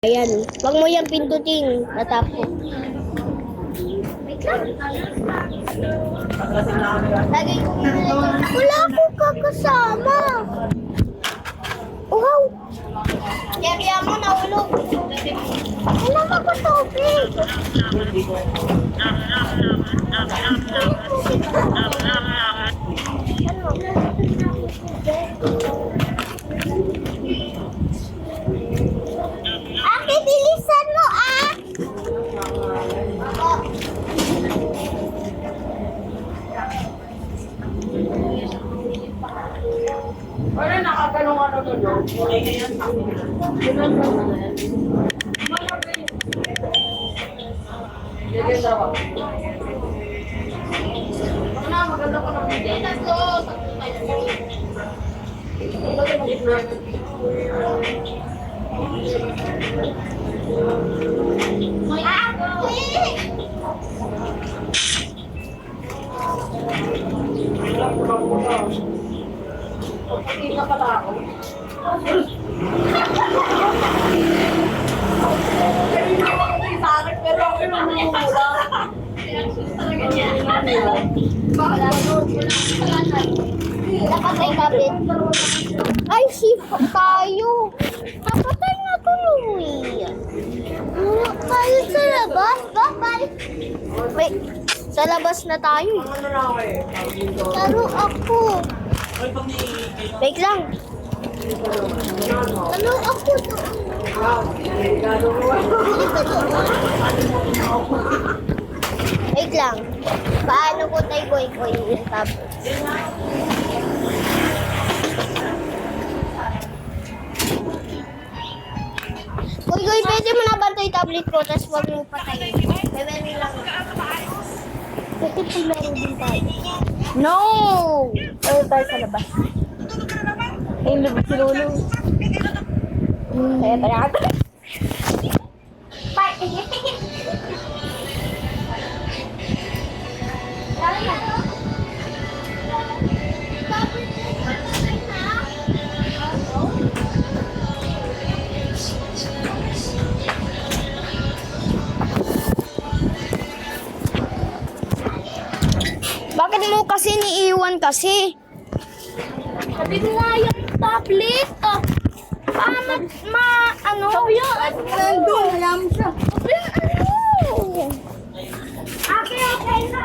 Ayan. Wag mo yan pindutin. Natapos. Lagi ko wala akong kakasama. Wow. Kaya mo nahulog. Wala ako tubig. Ate, bilisan mo ah! Wala nakaganong ano doon. Okay na yan. Maganda ko ng Pagkakita pala ako. Pero ako yung namumula. Talaga niya. Nakatay kapit. Ay, sipa tayo. Nakatay na tuloy. Tayo sa labas. Bye-bye. Wait, sa labas na tayo. Ano na ako eh? Laro ako. Wait lang. Laro ako doon. Wait lang. Paano ko tayo boy tapos? Goy, pwede mo na bantay tablet ko, tapos huwag mo patayin. Bebe lang. Pwede paglaro din tayo. No! Tayo tayo sa labas. Ayun, labas si Lolo. Kaya pala ako. Bye! Bakit mo kasi niiwan kasi? Sabi ko nga yung tablet. Paano ano? Sabi yun. Nandun, alam siya. Sabi ano? Okay na.